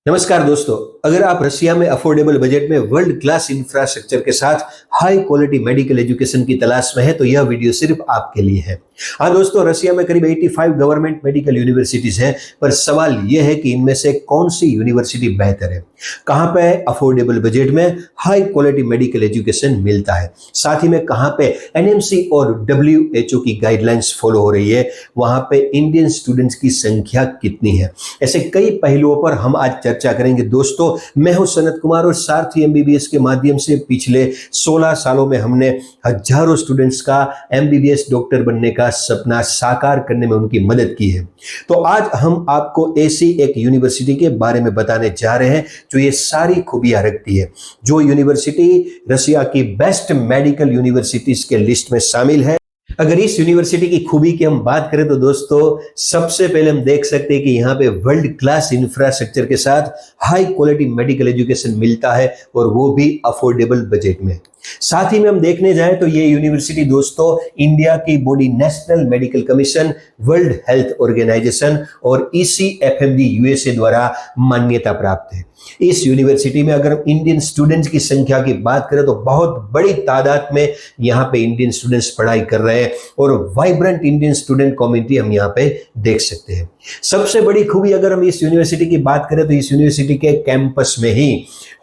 नमस्कार दोस्तों, अगर आप रसिया में अफोर्डेबल बजट में वर्ल्ड क्लास इंफ्रास्ट्रक्चर के साथ हाई क्वालिटी मेडिकल एजुकेशन की तलाश में है तो यह वीडियो सिर्फ आपके लिए है। हाँ दोस्तों, रसिया में करीब 85 गवर्नमेंट मेडिकल यूनिवर्सिटीज हैं, पर सवाल यह है कि इनमें से कौन सी यूनिवर्सिटी बेहतर है, कहाँ पे अफोर्डेबल बजट में हाई क्वालिटी मेडिकल एजुकेशन मिलता है, साथ ही में कहाँ पे एनएमसी और WHO की गाइडलाइंस फॉलो हो रही है, वहां पे इंडियन स्टूडेंट्स की संख्या कितनी है। ऐसे कई पहलुओं पर हम आज चर्चा करेंगे। दोस्तों, मैं हूं सनत कुमार और सारथी MBBS के माध्यम से पिछले 16 सालों में हमने हजारों स्टूडेंट्स का MBBS डॉक्टर बनने का सपना साकार करने में उनकी मदद की है। तो आज हम आपको ऐसी एक यूनिवर्सिटी के बारे में बताने जा रहे हैं जो ये सारी खूबियां रखती है, जो यूनिवर्सिटी रशिया की बेस्ट मेडिकल यूनिवर्सिटीज के लिस्ट में शामिल है। अगर इस यूनिवर्सिटी की खूबी की हम बात करें तो दोस्तों, सबसे पहले हम देख सकते हैं कि यहाँ पे वर्ल्ड क्लास इंफ्रास्ट्रक्चर के साथ हाई क्वालिटी मेडिकल एजुकेशन मिलता है और वो भी अफोर्डेबल बजट में। साथ ही में हम देखने जाएं तो ये यूनिवर्सिटी दोस्तों इंडिया की body national medical commission, world health organization और ECFMG USA द्वारा मान्यता प्राप्त है। इस यूनिवर्सिटी में अगर हम इंडियन स्टूडेंट्स की संख्या की बात करें तो बहुत बड़ी तादाद में यहाँ पे इंडियन स्टूडेंट्स पढ़ाई कर रहे हैं और वाइब्रेंट इंडियन स्टूडेंट कम्युनिटी हम यहाँ पे देख सकते हैं। सबसे बड़ी खूबी अगर हम इस यूनिवर्सिटी की बात करें तो इस यूनिवर्सिटी के कैंपस में ही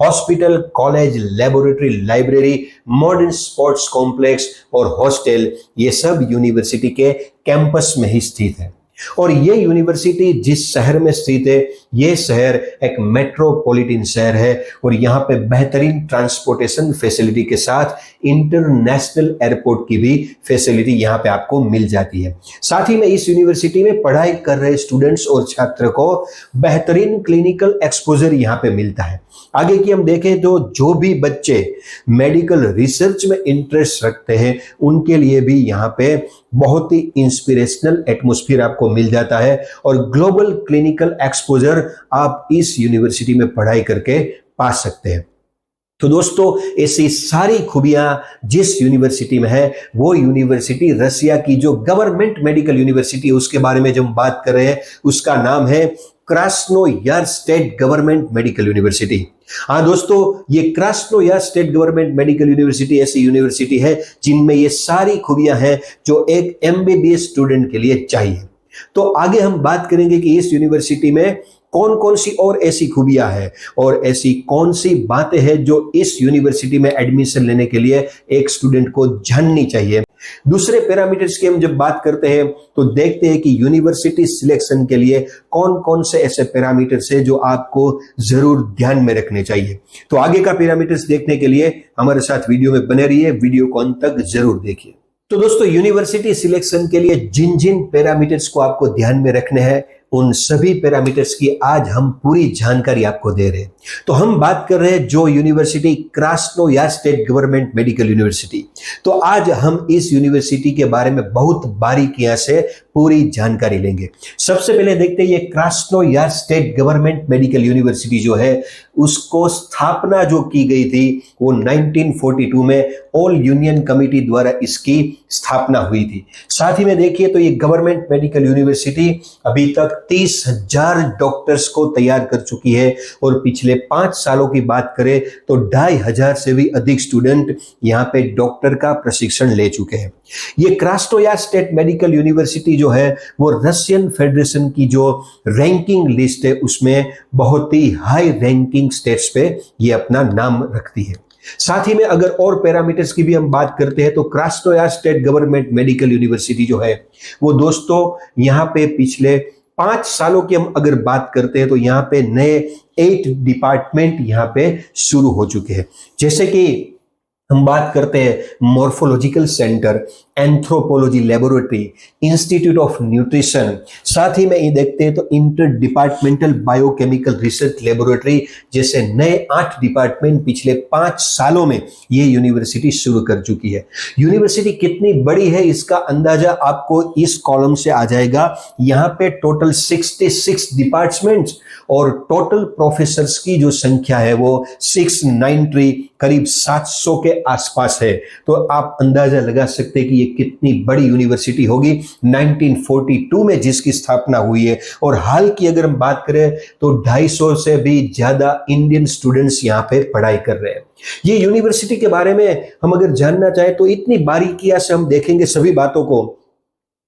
hospital, college, laboratory, library, modern sports complex और हॉस्टल, ये सब यूनिवर्सिटी के कैंपस में ही स्थित है। और ये यूनिवर्सिटी जिस शहर में स्थित है, ये शहर एक मेट्रोपॉलिटन शहर है और यहाँ पे बेहतरीन ट्रांसपोर्टेशन फैसिलिटी के साथ इंटरनेशनल एयरपोर्ट की भी फैसिलिटी यहाँ पे आपको मिल जाती है। साथ ही में इस यूनिवर्सिटी में पढ़ाई कर रहे स्टूडेंट्स और छात्र को बेहतरीन क्लिनिकल एक्सपोजर यहाँ पे मिलता है। आगे की हम देखें तो जो भी बच्चे मेडिकल रिसर्च में इंटरेस्ट रखते हैं उनके लिए भी यहाँ पे बहुत ही इंस्पिरेशनल एटमॉस्फेयर आपको मिल जाता है और ग्लोबल क्लिनिकल एक्सपोजर आप इस यूनिवर्सिटी में पढ़ाई करके पा सकते हैं। तो दोस्तों, ऐसी सारी खूबियां जिस यूनिवर्सिटी में है, वो यूनिवर्सिटी रसिया की जो गवर्नमेंट मेडिकल यूनिवर्सिटी है उसके बारे में जब हम बात कर रहे हैं, उसका नाम है क्रास्नोयार स्टेट गवर्नमेंट मेडिकल यूनिवर्सिटी। हाँ दोस्तों, ये Krasnoyarsk state government medical university ऐसी यूनिवर्सिटी है जिनमें ये सारी खूबियां हैं जो एक MBBS स्टूडेंट के लिए चाहिए। तो आगे हम बात करेंगे कि इस यूनिवर्सिटी में कौन कौन सी और ऐसी खूबियां हैं और ऐसी कौन सी बातें हैं जो इस यूनिवर्सिटी में एडमिशन लेने के लिए एक स्टूडेंट को जाननी चाहिए। दूसरे पैरामीटर्स की हम जब बात करते हैं तो देखते हैं कि यूनिवर्सिटी सिलेक्शन के लिए कौन कौन से ऐसे पैरामीटर्स हैं जो आपको जरूर ध्यान में रखने चाहिए। तो आगे का पैरामीटर्स देखने के लिए हमारे साथ वीडियो में बने रहिए, वीडियो को अंत तक जरूर देखिए। तो दोस्तों, यूनिवर्सिटी सिलेक्शन के लिए जिन जिन पैरामीटर्स को आपको ध्यान में रखने हैं उन सभी पैरामीटर्स की आज हम पूरी जानकारी आपको दे रहे हैं। तो हम बात कर रहे हैं जो university Krasnoyarsk state government medical university. तो आज हम इस यूनिवर्सिटी के बारे में बहुत बारीकियां से पूरी जानकारी लेंगे। सबसे पहले देखते हैं ये Krasnoyarsk state government medical university जो है उसको स्थापना जो की गई थी वो 1942 में ऑल यूनियन कमिटी द्वारा इसकी स्थापना हुई थी। साथ ही में देखिए तो ये गवर्नमेंट मेडिकल यूनिवर्सिटी अभी तक 30,000 डॉक्टर्स को तैयार कर चुकी है और पिछले 5 सालों की बात करें तो 2,500 से भी अधिक स्टूडेंट यहाँ पे डॉक्टर का प्रशिक्षण ले चुके हैं। ये क्रास्नोयार स्टेट मेडिकल यूनिवर्सिटी जो है वो रशियन फेडरेशन की जो रैंकिंग लिस्ट है उसमें बहुत ही हाई रैंकिंग स्टेट्स पे ये अपना नाम रखती है। साथ ही में अगर और पैरामीटर्स की भी हम बात करते हैं तो क्रास्नोयार स्टेट गवर्नमेंट मेडिकल यूनिवर्सिटी जो है वो दोस्तों यहाँ पे पिछले 5 सालों की हम अगर बात करते हैं तो यहाँ पे नए 8 डिपार्टमेंट यहाँ पे शुरू हो चुके हैं। जैसे कि हम बात करते हैं morphological centre, anthropology laboratory, institute of nutrition, साथ ही में ये देखते हैं तो inter departmental biochemical research laboratory जैसे नए 8 डिपार्टमेंट पिछले 5 सालों में ये यूनिवर्सिटी शुरू कर चुकी है। यूनिवर्सिटी कितनी बड़ी है इसका अंदाजा आपको इस कॉलम से आ जाएगा। यहाँ पे टोटल 66 डिपार्टमेंट्स और टोटल प्रोफेसर्स की जो संख्या है वो 693 करीब 700 के आसपास है। तो आप अंदाजा लगा सकते हैं कि ये कितनी बड़ी यूनिवर्सिटी होगी 1942 में जिसकी स्थापना हुई है। और हाल की अगर हम बात करें तो 250 से भी ज्यादा इंडियन स्टूडेंट्स यहाँ पे पढ़ाई कर रहे हैं। ये यूनिवर्सिटी के बारे में हम अगर जानना चाहें तो इतनी बारीकियां से हम देखेंगे सभी बातों को,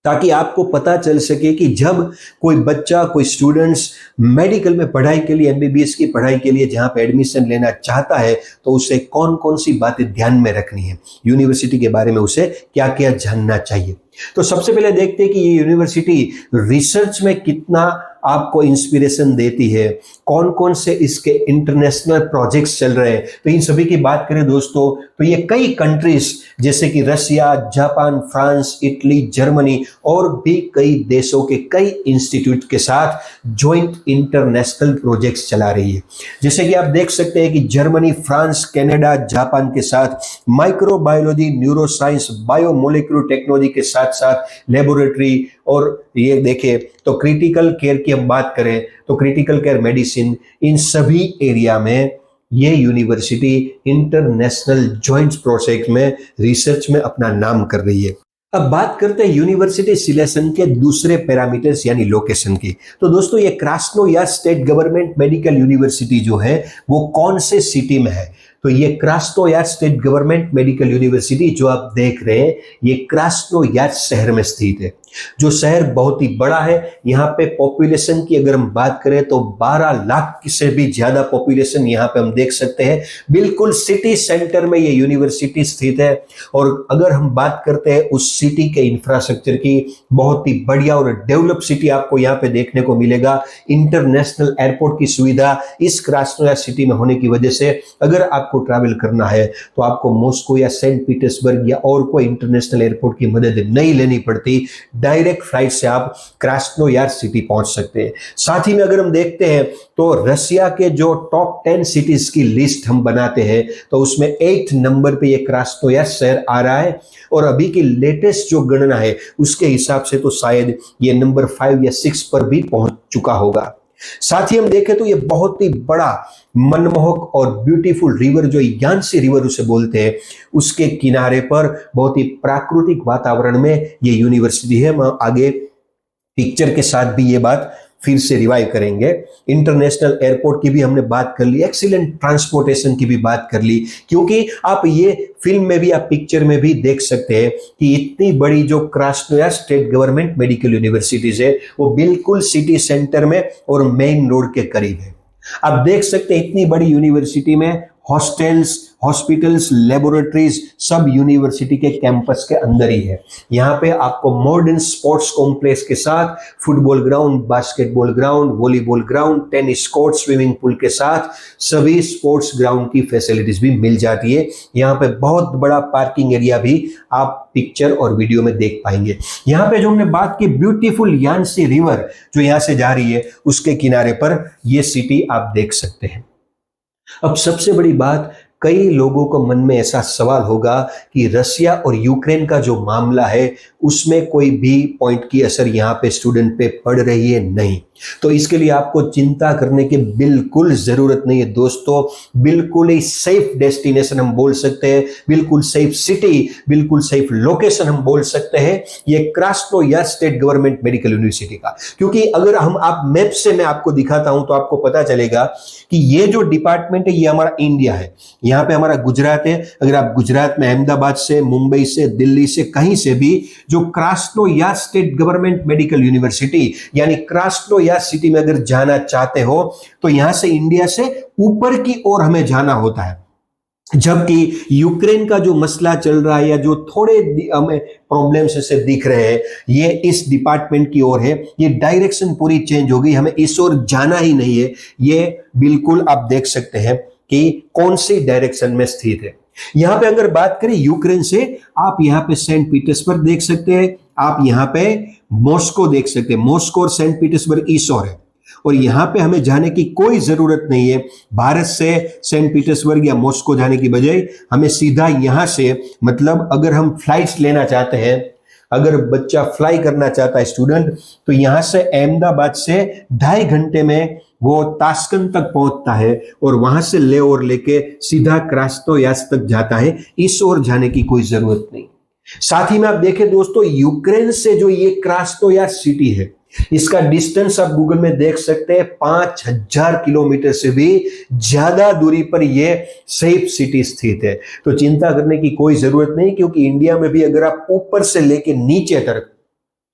ताकि आपको पता चल सके कि जब कोई बच्चा, कोई स्टूडेंट्स मेडिकल में पढ़ाई के लिए, एमबीबीएस की पढ़ाई के लिए जहां पे एडमिशन लेना चाहता है तो उसे कौन कौन सी बातें ध्यान में रखनी है, यूनिवर्सिटी के बारे में उसे क्या क्या जानना चाहिए। तो सबसे पहले देखते हैं कि ये यूनिवर्सिटी रिसर्च में कितना आपको इंस्पिरेशन देती है, कौन कौन से इसके इंटरनेशनल प्रोजेक्ट्स चल रहे हैं। तो इन सभी की बात करें दोस्तों तो ये कई कंट्रीज जैसे कि Russia, Japan, France, Italy, Germany और भी कई देशों के कई इंस्टीट्यूट के साथ ज्वाइंट इंटरनेशनल प्रोजेक्ट्स चला रही है। जैसे कि आप देख सकते हैं कि जर्मनी, फ्रांस, कनाडा, जापान के साथ माइक्रोबायोलॉजी, न्यूरोसाइंस, बायोमोलिकुलर टेक्नोलॉजी के साथ साथ लेबोरेटरी, और ये देखें तो क्रिटिकल केयर की हम बात करें तो क्रिटिकल केयर मेडिसिन, इन सभी एरिया में ये यूनिवर्सिटी इंटरनेशनल ज्वाइंट प्रोजेक्ट में रिसर्च में अपना नाम कर रही है। अब बात करते हैं यूनिवर्सिटी सिलेक्शन के दूसरे पैरामीटर्स यानी लोकेशन की। तो दोस्तों ये Krasnoyarsk state government medical university जो है वो कौन से सिटी में है? तो ये Krasnoyarsk state government medical university जो आप देख रहे हैं ये क्रास्नोयार शहर में स्थित है, जो शहर बहुत ही बड़ा है। यहाँ पे पॉपुलेशन की अगर हम बात करें तो 12 लाख से भी ज्यादा पॉपुलेशन यहाँ पे हम देख सकते हैं। बिल्कुल सिटी सेंटर में ये यूनिवर्सिटी स्थित है। और अगर हम बात करते हैं उस सिटी के इंफ्रास्ट्रक्चर की, बहुत ही बढ़िया और डेवलप सिटी आपको यहाँ पे देखने को मिलेगा। इंटरनेशनल एयरपोर्ट की सुविधा इस क्रास्नोयार सिटी में होने की वजह से अगर आपको ट्रैवल करना है तो आपको मॉस्को या सेंट पीटर्सबर्ग या और कोई इंटरनेशनल एयरपोर्ट की मदद नहीं लेनी पड़ती, डायरेक्ट फ्लाइट से आप क्रास्नोयार सिटी पहुंच सकते हैं। साथ ही में अगर हम देखते हैं तो रशिया के जो टॉप 10 सिटीज की लिस्ट हम बनाते हैं तो उसमें 8 नंबर पे ये क्रास्नोयार शहर आ रहा है। और अभी की लेटेस्ट जो गणना है उसके हिसाब से तो शायद ये नंबर 5 या 6 पर भी पहुंच चुका होगा। साथ ही हम देखें तो ये बहुत ही बड़ा मनमोहक और ब्यूटीफुल रिवर जो यांसी रिवर उसे बोलते हैं, उसके किनारे पर बहुत ही प्राकृतिक वातावरण में ये यूनिवर्सिटी है। हम आगे पिक्चर के साथ भी ये बात फिर से रिवाइव करेंगे। इंटरनेशनल एयरपोर्ट की भी हमने बात कर ली, एक्सीलेंट ट्रांसपोर्टेशन की भी बात कर ली, क्योंकि आप ये फिल्म में भी, आप पिक्चर में भी देख सकते हैं कि इतनी बड़ी जो क्रास्नोयार स्टेट गवर्नमेंट मेडिकल यूनिवर्सिटीज है वो बिल्कुल सिटी सेंटर में और मेन रोड के करीब है। आप देख सकते हैं इतनी बड़ी यूनिवर्सिटी में हॉस्टल्स, हॉस्पिटल्स, लेबोरेटरीज सब यूनिवर्सिटी के कैंपस के अंदर ही है। यहाँ पे आपको मॉडर्न स्पोर्ट्स कॉम्प्लेक्स के साथ football ground, basketball ground, volleyball ground, tennis court, swimming pool के साथ सभी स्पोर्ट्स ग्राउंड की फैसिलिटीज भी मिल जाती है। यहाँ पे बहुत बड़ा पार्किंग एरिया भी आप पिक्चर और वीडियो में देख पाएंगे। यहाँ पे जो हमने बात की ब्यूटीफुल यांसी रिवर जो यहाँ से जा रही है उसके किनारे पर ये सिटी आप देख सकते हैं। अब सबसे बड़ी बात, कई लोगों को मन में ऐसा सवाल होगा कि रशिया और यूक्रेन का जो मामला है उसमें कोई भी पॉइंट की असर यहाँ पे स्टूडेंट पे पड़ रही है? नहीं। तो इसके लिए आपको चिंता करने की बिल्कुल जरूरत नहीं है दोस्तों। बिल्कुल ही सेफ डेस्टिनेशन हम बोल सकते हैं, बिल्कुल सेफ सिटी, बिल्कुल सेफ लोकेशन हम बोल सकते हैं ये Krasnoyarsk state government medical university का। क्योंकि अगर हम आप मैप से मैं आपको दिखाता हूं तो आपको पता चलेगा कि ये जो डिपार्टमेंट है ये हमारा इंडिया है, यहाँ पे हमारा गुजरात है। अगर आप गुजरात में अहमदाबाद से, मुंबई से, दिल्ली से, कहीं से भी जो क्रास्नोयार स्टेट गवर्नमेंट मेडिकल यूनिवर्सिटी यानी क्रास्नोयार सिटी में अगर जाना चाहते हो तो यहां से इंडिया से ऊपर की ओर हमें जाना होता है। जबकि यूक्रेन का जो मसला चल रहा है या जो थोड़े हमें प्रॉब्लम्स ऐसे दिख रहे हैं ये इस डिपार्टमेंट की ओर है। ये डायरेक्शन पूरी चेंज हो गई, हमें इस ओर जाना ही नहीं है। ये बिल्कुल आप देख सकते हैं कि कौन सी डायरेक्शन में स्थित है। यहां पे अगर बात करें यूक्रेन से, आप यहां पे सेंट पीटर्सबर्ग देख सकते हैं, आप यहां पे मॉस्को देख सकते हैं। मॉस्को और सेंट पीटर्सबर्ग इस ओर है और यहां पे हमें जाने की कोई जरूरत नहीं है। भारत से सेंट पीटर्सबर्ग या मॉस्को जाने की बजाय हमें सीधा यहां से, मतलब अगर हम फ्लाइट्स लेना चाहते हैं, अगर बच्चा फ्लाई करना चाहता है स्टूडेंट, तो यहां से अहमदाबाद से 2.5 घंटे में वो ताशकंद तक पहुंचता है और वहां से ले और लेके सीधा क्रास्नोयार्स्क तक जाता है। इस ओर जाने की कोई जरूरत नहीं। साथ ही में आप देखें दोस्तों, यूक्रेन से जो ये क्रास्नोयार्स्क सिटी है, इसका डिस्टेंस आप गूगल में देख सकते हैं 5000 किलोमीटर से भी ज्यादा दूरी पर यह सेफ सिटी स्थित है। तो चिंता करने की कोई जरूरत नहीं, क्योंकि इंडिया में भी अगर आप ऊपर से लेके नीचे तक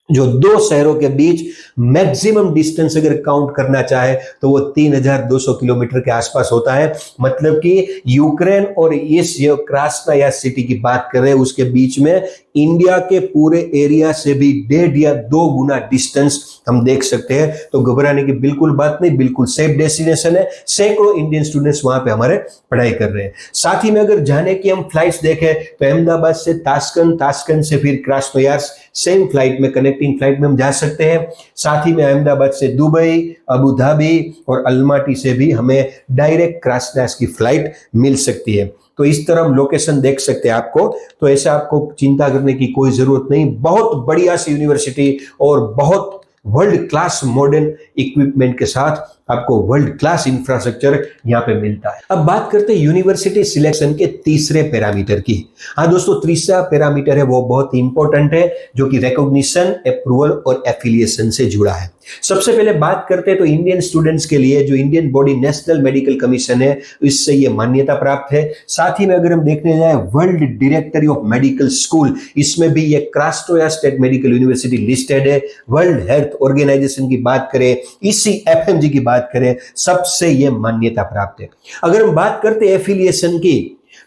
जो दो शहरों के बीच मैक्सिमम डिस्टेंस अगर काउंट करना चाहे तो वो 3200 किलोमीटर के आसपास होता है। मतलब कि यूक्रेन और इस क्रास्नोयार्स्क सिटी की बात कर रहे हैं, उसके बीच में इंडिया के पूरे एरिया से भी 1.5 या 2 गुना डिस्टेंस हम देख सकते हैं। तो घबराने की बिल्कुल बात नहीं, बिल्कुल सेफ डेस्टिनेशन है। सैकड़ों इंडियन स्टूडेंट्स वहां पे हमारे पढ़ाई कर रहे हैं। साथ ही में अगर जाने की हम फ्लाइट्स देखें तो अहमदाबाद से ताशकंद, ताशकंद से फिर क्रास्नोयार्स्क, सेम फ्लाइट में, कनेक्टिंग फ्लाइट में हम जा सकते हैं। साथ ही में अहमदाबाद से दुबई, अबू धाबी और अलमाटी से भी हमें डायरेक्ट क्रास्नोयार्स्क की फ्लाइट मिल सकती है। तो इस तरह हम लोकेशन देख सकते हैं आपको। तो ऐसे आपको चिंता करने की कोई जरूरत नहीं। बहुत बढ़िया सी यूनिवर्सिटी और बहुत वर्ल्ड क्लास मॉडर्न इक्विपमेंट के साथ आपको वर्ल्ड क्लास इंफ्रास्ट्रक्चर यहाँ पे मिलता है। अब बात करते हैं यूनिवर्सिटी सिलेक्शन के तीसरे पैरामीटर की। हाँ दोस्तों, तीसरा पैरामीटर है वो बहुत इंपॉर्टेंट है, जो कि रिकॉग्निशन, अप्रूवल और एफिलिएशन से जुड़ा है। सबसे पहले बात करते हैं तो इंडियन स्टूडेंट्स के लिए जो Indian body national medical commission है, इससे ये मान्यता प्राप्त है। साथ ही में अगर हम देखने जाए world directory of medical school, इसमें भी ये Krasnoyarsk state medical university listed है। वर्ल्ड हेल्थ ऑर्गेनाइजेशन की बात करें, ECFMG की बात करें, सबसे ये मान्यता प्राप्त है। अगर हम बात करते हैं एफिलिएशन की,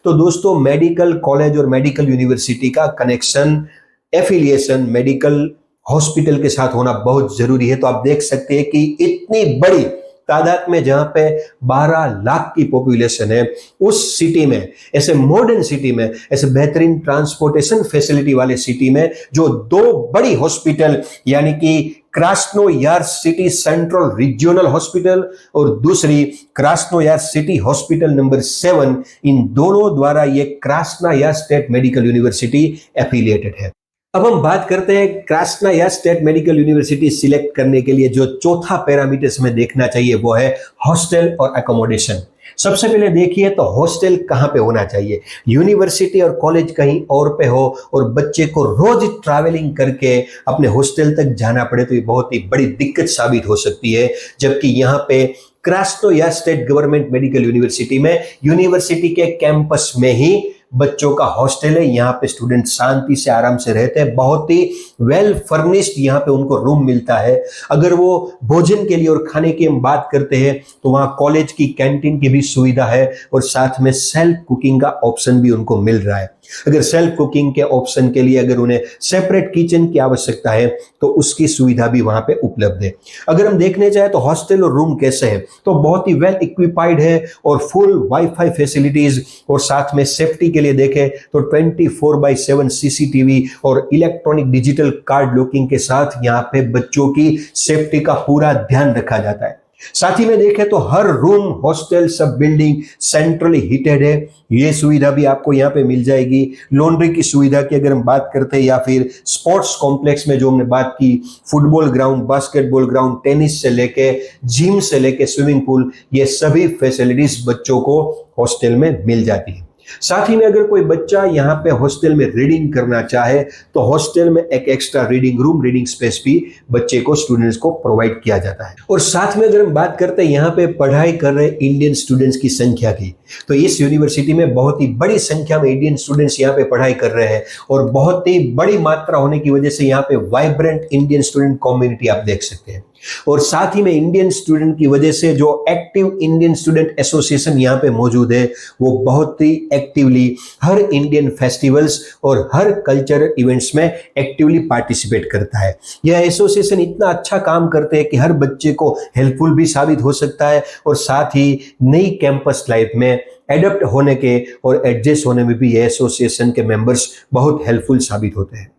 तो दोस्तों मेडिकल कॉलेज और मेडिकल यूनिवर्सिटी का कनेक्शन, एफिलिएशन मेडिकल हॉस्पिटल के साथ होना बहुत जरूरी है। तो आप देख सकते हैं कि इतनी बड़ी तादाद में जहां पे 12 लाख की पॉपुलेशन है, उस सिटी में, ऐसे मॉडर्न सिटी में, ऐसे बेहतरीन ट्रांसपोर्टेशन फैसिलिटी वाले सिटी में जो 2 बड़ी हॉस्पिटल यानी कि Krasnoyarsk city central regional hospital और दूसरी क्रास्नोयार्स्क सिटी हॉस्पिटल नंबर 7, इन दोनों द्वारा ये Krasnoyarsk state medical university affiliated है। अब हम बात करते हैं Krasnoyarsk state medical university select करने के लिए जो चौथा पैरामीटर हमें देखना चाहिए वो है हॉस्टल और अकोमोडेशन। सबसे पहले देखिए तो हॉस्टल कहां पे होना चाहिए। यूनिवर्सिटी और कॉलेज कहीं और पे हो और बच्चे को रोज ट्रैवलिंग करके अपने हॉस्टल तक जाना पड़े तो ये बहुत ही बड़ी दिक्कत साबित हो सकती है। जबकि यहाँ पे Krasnoyarsk state government medical university में यूनिवर्सिटी के कैंपस में ही बच्चों का हॉस्टल है। यहाँ पे स्टूडेंट शांति से आराम से रहते हैं, बहुत ही वेल फर्निश्ड यहाँ पे उनको रूम मिलता है। अगर वो भोजन के लिए और खाने की हम बात करते हैं तो वहाँ कॉलेज की कैंटीन की भी सुविधा है और साथ में सेल्फ कुकिंग का ऑप्शन भी उनको मिल रहा है। अगर सेल्फ कुकिंग के ऑप्शन के लिए अगर उन्हें सेपरेट किचन की आवश्यकता है तो उसकी सुविधा भी वहां पे उपलब्ध है। अगर हम देखने जाए तो हॉस्टल और रूम कैसे हैं, तो बहुत ही वेल इक्विपाइड है और फुल वाईफाई फैसिलिटीज और साथ में सेफ्टी के लिए देखें तो 24/7 सीसीटीवी और इलेक्ट्रॉनिक डिजिटल कार्ड लॉकिंग के साथ यहाँ पे बच्चों की सेफ्टी का पूरा ध्यान रखा जाता है। साथ ही में देखें तो हर रूम, हॉस्टल, सब बिल्डिंग सेंट्रली हीटेड है। ये सुविधा भी आपको यहाँ पे मिल जाएगी। लॉन्ड्री की सुविधा की अगर हम बात करते हैं या फिर स्पोर्ट्स कॉम्प्लेक्स में जो हमने बात की, football ground, basketball ground, tennis से लेके जिम से लेके स्विमिंग पूल, ये सभी फैसिलिटीज बच्चों को हॉस्टल में मिल जाती है। साथ ही में अगर कोई बच्चा यहाँ पे हॉस्टल में रीडिंग करना चाहे तो हॉस्टल में एक extra reading room, reading space भी बच्चे को, स्टूडेंट्स को प्रोवाइड किया जाता है। और साथ में अगर हम बात करते हैं यहाँ पे पढ़ाई कर रहे इंडियन स्टूडेंट्स की संख्या की, तो इस यूनिवर्सिटी में बहुत ही बड़ी संख्या में इंडियन स्टूडेंट्स यहाँ पे पढ़ाई कर रहे हैं और बहुत ही बड़ी मात्रा होने की वजह से यहाँ पे वाइब्रेंट इंडियन स्टूडेंट कम्युनिटी आप देख सकते हैं। और साथ ही में इंडियन स्टूडेंट की वजह से जो एक्टिव इंडियन स्टूडेंट एसोसिएशन यहाँ पे मौजूद है, वो बहुत ही एक्टिवली हर इंडियन फेस्टिवल्स और हर कल्चरल इवेंट्स में एक्टिवली पार्टिसिपेट करता है। यह एसोसिएशन इतना अच्छा काम करते हैं कि हर बच्चे को हेल्पफुल भी साबित हो सकता है और साथ ही नई कैंपस लाइफ में एडप्ट होने के और एडजस्ट होने में भी यह एसोसिएशन के मेंबर्स बहुत हेल्पफुल साबित होते हैं।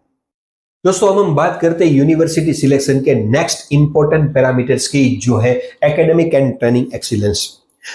दोस्तों अब हम बात करते हैं यूनिवर्सिटी सिलेक्शन के नेक्स्ट इंपॉर्टेंट पैरामीटर्स की, जो है एकेडमिक एंड ट्रेनिंग एक्सीलेंस।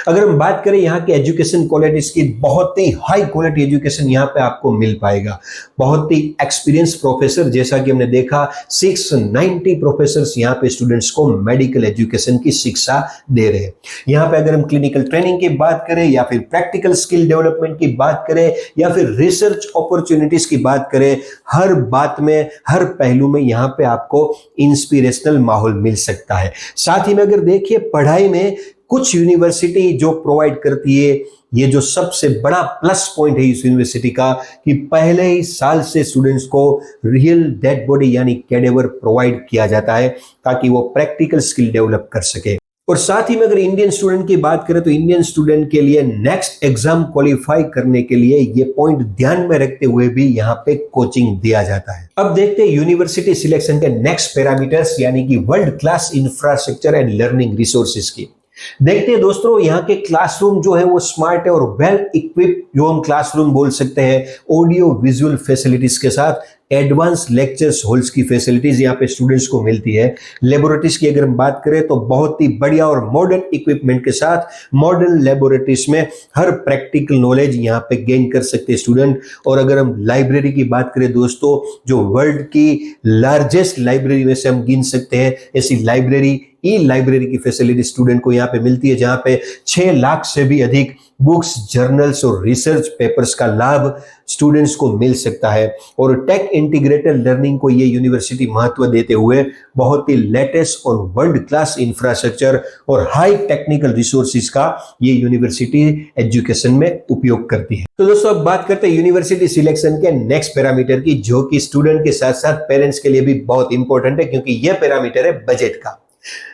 अगर हम बात करें यहाँ के एजुकेशन क्वालिटीज की, बहुत ही हाई क्वालिटी एजुकेशन यहाँ पे आपको मिल पाएगा। बहुत ही एक्सपीरियंस प्रोफेसर, जैसा कि हमने देखा 690 प्रोफेसर यहाँ पे स्टूडेंट्स को मेडिकल एजुकेशन की शिक्षा दे रहे हैं। यहाँ पे अगर हम क्लिनिकल ट्रेनिंग की बात करें या फिर प्रैक्टिकल स्किल डेवलपमेंट की बात करें या फिर रिसर्च अपॉर्चुनिटीज की बात करें, हर बात में, हर पहलू में यहाँ पे आपको इंस्पिरेशनल माहौल मिल सकता है। साथ ही में अगर देखिए पढ़ाई में कुछ यूनिवर्सिटी जो प्रोवाइड करती है, ये जो सबसे बड़ा प्लस पॉइंट है इस यूनिवर्सिटी का, कि पहले ही साल से स्टूडेंट्स को रियल डेड बॉडी यानी कैडेवर प्रोवाइड किया जाता है ताकि वो प्रैक्टिकल स्किल डेवलप कर सके। और साथ ही में अगर इंडियन स्टूडेंट की बात करें तो इंडियन स्टूडेंट के लिए नेक्स्ट एग्जाम क्वालिफाई करने के लिए ये पॉइंट ध्यान में रखते हुए भी यहाँ पे कोचिंग दिया जाता है। अब देखते हैं यूनिवर्सिटी सिलेक्शन के नेक्स्ट पैरामीटर्स यानी कि world class infrastructure and learning resources की। देखते हैं दोस्तों, यहाँ के क्लासरूम जो है वो स्मार्ट है और वेल इक्विप्ड, जो हम क्लासरूम बोल सकते हैं, ऑडियो विजुअल फैसिलिटीज के साथ एडवांस लेक्चर्स हॉल्स की फैसिलिटीज यहाँ पे स्टूडेंट्स को मिलती है। लेबोरेटरीज की अगर हम बात करें तो बहुत ही बढ़िया और मॉडर्न इक्विपमेंट के साथ मॉडर्न लेबोरेटरीज में हर प्रैक्टिकल नॉलेज यहाँ पे गेन कर सकते हैं स्टूडेंट। और अगर हम लाइब्रेरी की बात करें दोस्तों, जो वर्ल्ड की लार्जेस्ट लाइब्रेरी में से हम गिन सकते हैं, ऐसी लाइब्रेरी, ई लाइब्रेरी की फैसिलिटी स्टूडेंट को यहाँ पे मिलती है, जहाँ पे 6 लाख से भी अधिक बुक्स, जर्नल्स और रिसर्च पेपर्स का लाभ स्टूडेंट्स को मिल सकता है। और टेक इंटीग्रेटेड लर्निंग को ये यूनिवर्सिटी महत्व देते हुए बहुत ही लेटेस्ट और वर्ल्ड क्लास इंफ्रास्ट्रक्चर और हाई टेक्निकल रिसोर्सेज का ये यूनिवर्सिटी एजुकेशन में उपयोग करती है। तो दोस्तों अब बात करते हैं यूनिवर्सिटी सिलेक्शन के नेक्स्ट पैरामीटर की, जो कि स्टूडेंट के साथ साथ पेरेंट्स के लिए भी बहुत इंपॉर्टेंट है, क्योंकि यह पैरामीटर है बजट का।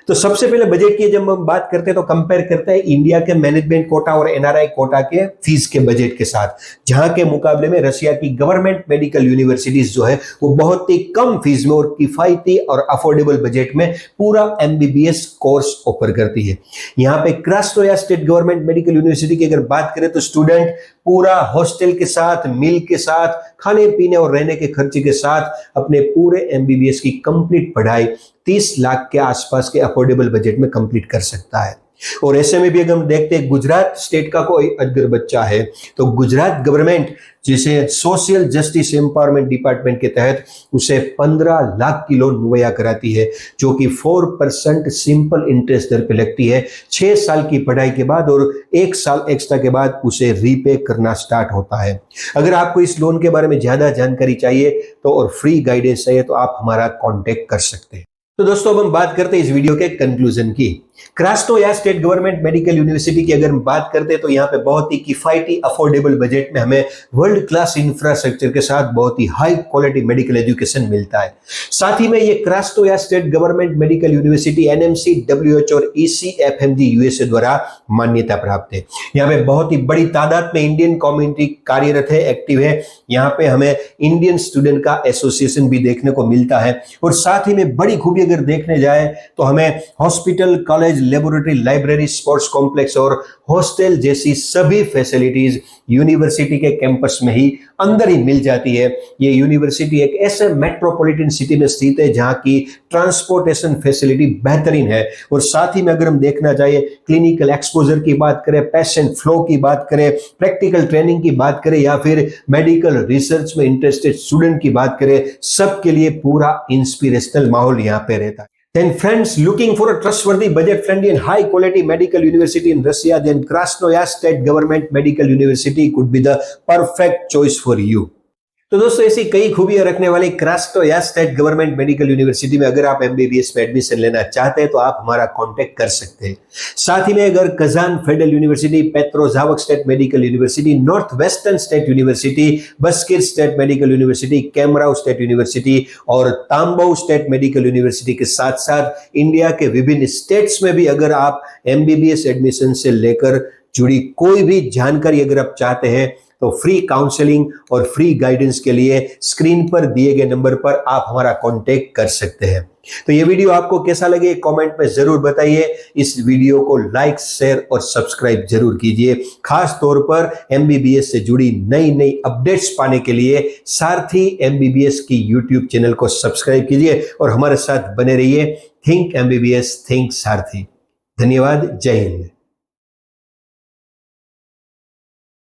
तो सबसे पहले बजट की जब हम बात करते हैं तो कंपेयर करते हैं इंडिया के मैनेजमेंट कोटा और एनआरआई कोटा के फीस के बजट के साथ, जहां के मुकाबले में रशिया की गवर्नमेंट मेडिकल यूनिवर्सिटीज जो है वो बहुत ही कम फीस में और किफायती और अफोर्डेबल बजट में पूरा एमबीबीएस कोर्स ऑफर करती है। यहाँ पे क्रास्नोयार स्टेट गवर्नमेंट मेडिकल यूनिवर्सिटी की अगर बात करें तो स्टूडेंट पूरा हॉस्टल के साथ, मील के साथ, खाने पीने और रहने के खर्चे के साथ अपने पूरे एमबीबीएस की कंप्लीट पढ़ाई 30 लाख के आसपास के अफोर्डेबल बजट में कंप्लीट कर सकता है। और ऐसे में भी अगर हम देखते हैं गुजरात स्टेट का कोई अगर बच्चा है तो गुजरात गवर्नमेंट जिसे सोशल जस्टिस एम्पावरमेंट डिपार्टमेंट के तहत उसे 15 लाख की लोन मुहैया कराती है, जो कि 4% सिंपल इंटरेस्ट दर पे लगती है 6 साल की पढ़ाई के बाद, और 1 साल एक्स्ट्रा के बाद उसे रीपे करना स्टार्ट होता है। अगर आपको इस लोन के बारे में ज्यादा जानकारी चाहिए तो और फ्री गाइडेंस चाहिए तो आप हमारा कॉन्टेक्ट कर सकते हैं। तो दोस्तों अब हम बात करते हैं इस वीडियो के कंक्लूजन की। क्रास्नोयार स्टेट गवर्नमेंट मेडिकल यूनिवर्सिटी की अगर हम बात करते हैं तो यहाँ पे बहुत ही किफायती अफोर्डेबल बजट में हमें वर्ल्ड क्लास इंफ्रास्ट्रक्चर के साथ बहुत ही हाई क्वालिटी मेडिकल एजुकेशन मिलता है। साथ ही में ये Krasnoyarsk state government medical university NMC, WH और ईसीएफएमजी यूएसए द्वारा मान्यता प्राप्त है। यहाँ पे बहुत ही बड़ी तादाद में इंडियन कम्युनिटी कार्यरत है, एक्टिव है। यहाँ पे हमें इंडियन स्टूडेंट का एसोसिएशन भी देखने को मिलता है। और साथ ही में बड़ी खूबी अगर देखने जाए तो हमें hospital, college, laboratory, library, sports complex और हॉस्टल जैसी सभी फैसिलिटीज यूनिवर्सिटी के कैंपस में ही अंदर ही मिल जाती है। ये यूनिवर्सिटी एक ऐसे मेट्रोपॉलिटन सिटी में स्थित है जहां की ट्रांसपोर्टेशन फैसिलिटी बेहतरीन है। और साथ ही में अगर हम देखना चाहिए क्लिनिकल एक्सपोजर की बात करें, पेशेंट फ्लो की बात करें, प्रैक्टिकल ट्रेनिंग की बात करें या फिर मेडिकल रिसर्च में इंटरेस्टेड स्टूडेंट की बात करें, सबके लिए पूरा इंस्पिरेशनल माहौल यहाँ पे रहता है। Then friends, looking for a trustworthy, budget-friendly and high-quality medical university in Russia, then Krasnoyar State Government Medical University could be the perfect choice for you. तो दोस्तों ऐसी कई खूबियां रखने वाली क्रास्नोयार स्टेट गवर्नमेंट मेडिकल यूनिवर्सिटी में अगर आप एमबीबीएस में एडमिशन लेना चाहते हैं तो आप हमारा कांटेक्ट कर सकते हैं। साथ ही में अगर Kazan federal university, Petrozavodsk state medical university, north western state university, Bashkir state medical university, Kemerovo state university और तांबऊ स्टेट मेडिकल यूनिवर्सिटी के साथ साथ इंडिया के विभिन्न स्टेट्स में भी अगर आप एमबीबीएस एडमिशन से लेकर जुड़ी कोई भी जानकारी अगर आप चाहते हैं तो फ्री काउंसलिंग और फ्री गाइडेंस के लिए स्क्रीन पर दिए गए नंबर पर आप हमारा कांटेक्ट कर सकते हैं। तो ये वीडियो आपको कैसा लगे कमेंट में जरूर बताइए। इस वीडियो को लाइक, शेयर और सब्सक्राइब जरूर कीजिए। खास तौर पर एमबीबीएस से जुड़ी नई नई अपडेट्स पाने के लिए सारथी एमबीबीएस की यूट्यूब चैनल को सब्सक्राइब कीजिए और हमारे साथ बने रहिए। थिंक एमबीबीएस, थिंक सारथी। धन्यवाद। जय हिंद।